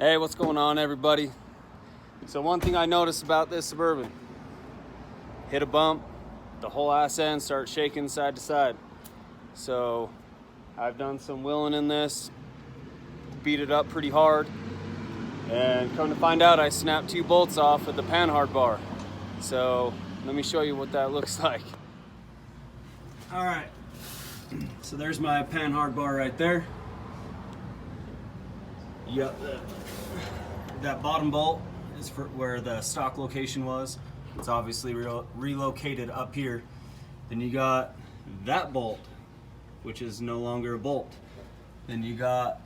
Hey, what's going on, everybody? So one thing I noticed about this Suburban, hit a bump, the whole ass end starts shaking side to side. So I've done some wheeling in this, beat it up pretty hard, and come to find out I snapped 2 bolts off of the panhard bar. So let me show you what that looks like. All right, so there's my panhard bar right there. You got that bottom bolt is for where the stock location was. It's obviously relocated up here. Then you got that bolt, which is no longer a bolt. Then you got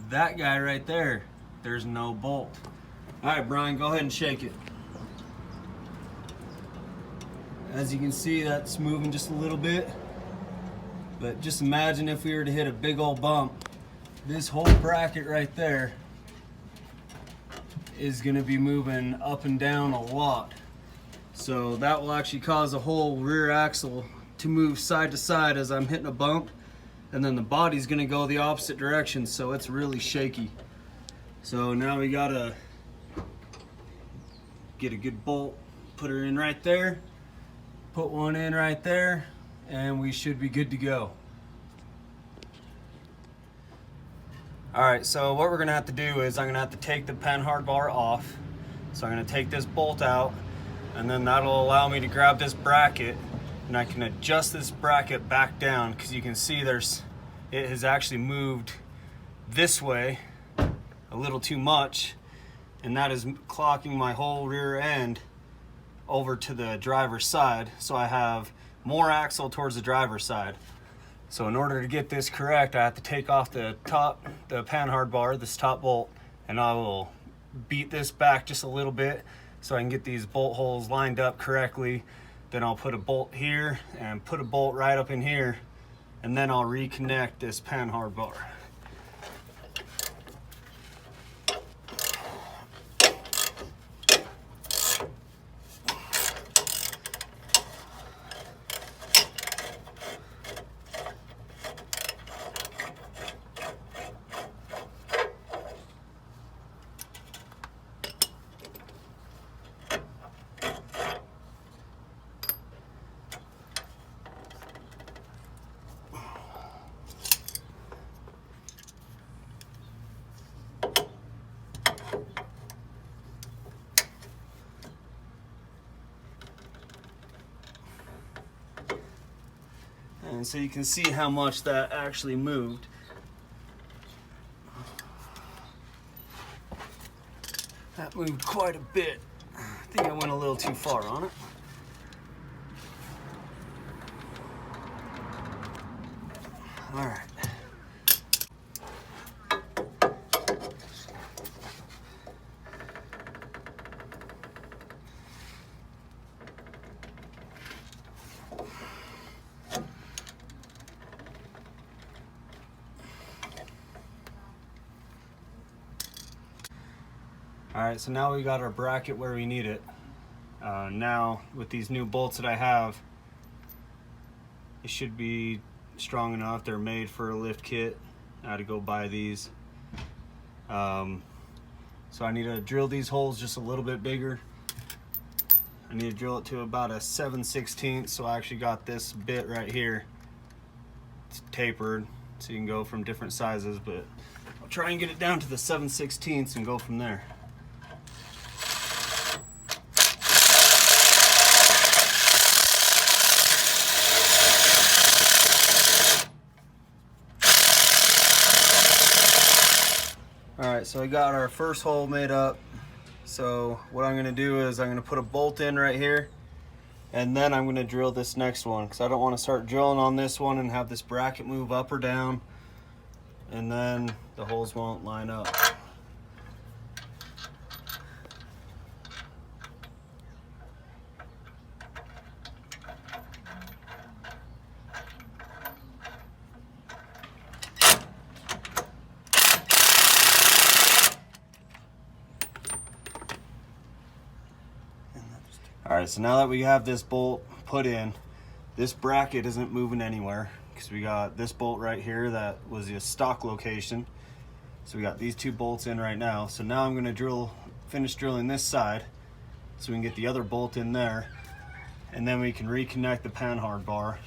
that guy right there. There's no bolt. All right, Brian, go ahead and shake it. As you can see, that's moving just a little bit. But just imagine if we were to hit a big old bump. This whole bracket right there is going to be moving up and down a lot. So that will actually cause the whole rear axle to move side to side as I'm hitting a bump, and then the body's going to go the opposite direction, so it's really shaky. So now we got to get a good bolt, put her in right there, put one in right there, and we should be good to go. All right, so what we're gonna have to do is I'm gonna have to take the panhard bar off. So I'm gonna take this bolt out, and then that'll allow me to grab this bracket, and I can adjust this bracket back down, because you can see it has actually moved this way a little too much, and that is clocking my whole rear end over to the driver's side. So I have more axle towards the driver's side. So in order to get this correct, I have to take off the panhard bar, this top bolt, and I will beat this back just a little bit so I can get these bolt holes lined up correctly. Then I'll put a bolt here and put a bolt right up in here, and then I'll reconnect this panhard bar. And so you can see how much that actually moved. That moved quite a bit. I think I went a little too far on it. All right. All right, so now we got our bracket where we need it. Now with these new bolts that I have, it should be strong enough. They're made for a lift kit. I had to go buy these. So I need to drill these holes just a little bit bigger. I need to drill it to about a 7/16. So I actually got this bit right here. It's tapered, so you can go from different sizes, but I'll try and get it down to the 7/16 and go from there. Alright, so I got our first hole made up. So what I'm going to do is I'm going to put a bolt in right here, and then I'm going to drill this next one, because I don't want to start drilling on this one and have this bracket move up or down, and then the holes won't line up. All right, so now that we have this bolt put in, this bracket isn't moving anywhere because we got this bolt right here that was the stock location. So we got these 2 bolts in right now. So now I'm gonna finish drilling this side so we can get the other bolt in there, and then we can reconnect the panhard bar.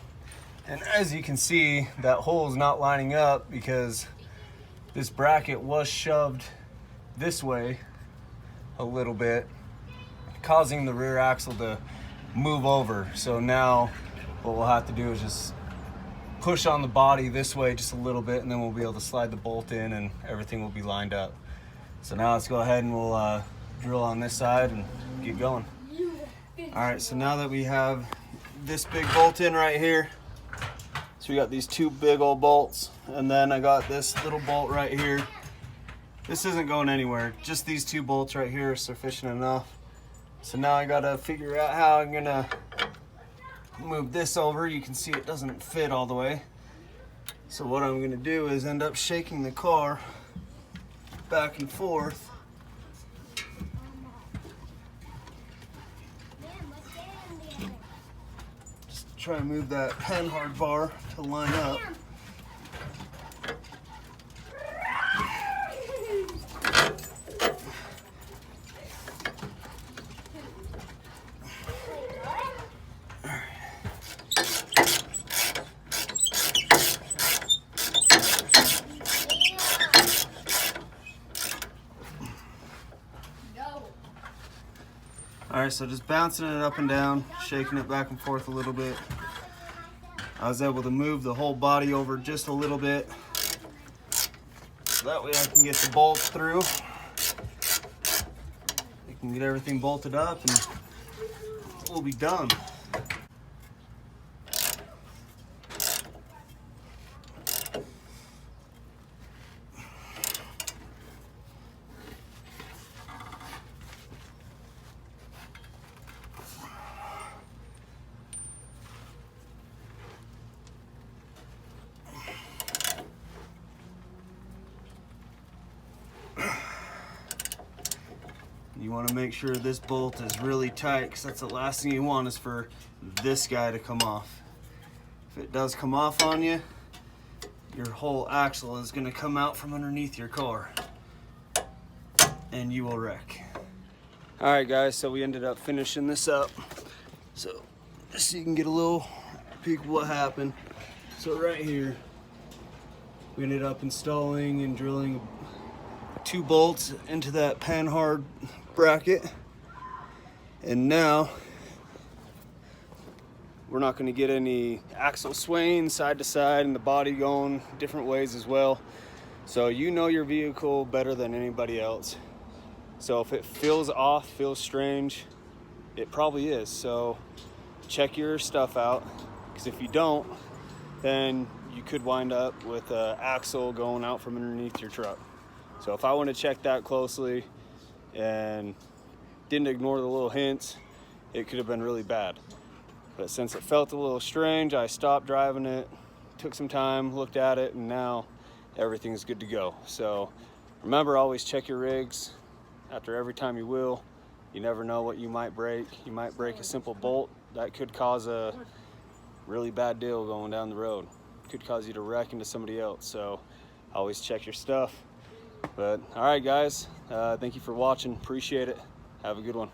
And as you can see, that hole is not lining up because this bracket was shoved this way a little bit, causing the rear axle to move over. So now what we'll have to do is just push on the body this way just a little bit, and then we'll be able to slide the bolt in and everything will be lined up. So now let's go ahead and we'll drill on this side and get going. All right, so now that we have this big bolt in right here, so we got these 2 big old bolts, and then I got this little bolt right here. This isn't going anywhere. Just these 2 bolts right here are sufficient enough. So now I gotta figure out how I'm gonna move this over. You can see it doesn't fit all the way. So what I'm gonna do is end up shaking the car back and forth. Just try and move that panhard bar to line up. All right, so just bouncing it up and down, shaking it back and forth a little bit. I was able to move the whole body over just a little bit. So that way I can get the bolts through. We can get everything bolted up and we'll be done. You want to make sure this bolt is really tight, because that's the last thing you want is for this guy to come off. If it does come off on you, your whole axle is going to come out from underneath your car and you will wreck. Alright guys, so we ended up finishing this up. So just so you can get a little peek of what happened. So right here, we ended up installing and drilling 2 bolts into that panhard bracket, and now we're not going to get any axle swaying side to side and the body going different ways as well. So you know your vehicle better than anybody else. So if it feels off, feels strange, it probably is. So check your stuff out, because if you don't, then you could wind up with an axle going out from underneath your truck. So if I want to check that closely and didn't ignore the little hints, it could have been really bad. But since it felt a little strange, I stopped driving it, took some time, looked at it, and now everything's good to go. So remember, always check your rigs after every time you will. You never know what you might break. You might break a simple bolt. That could cause a really bad deal going down the road. Could cause you to wreck into somebody else. So always check your stuff. But all right guys, thank you for watching, appreciate it. Have a good one.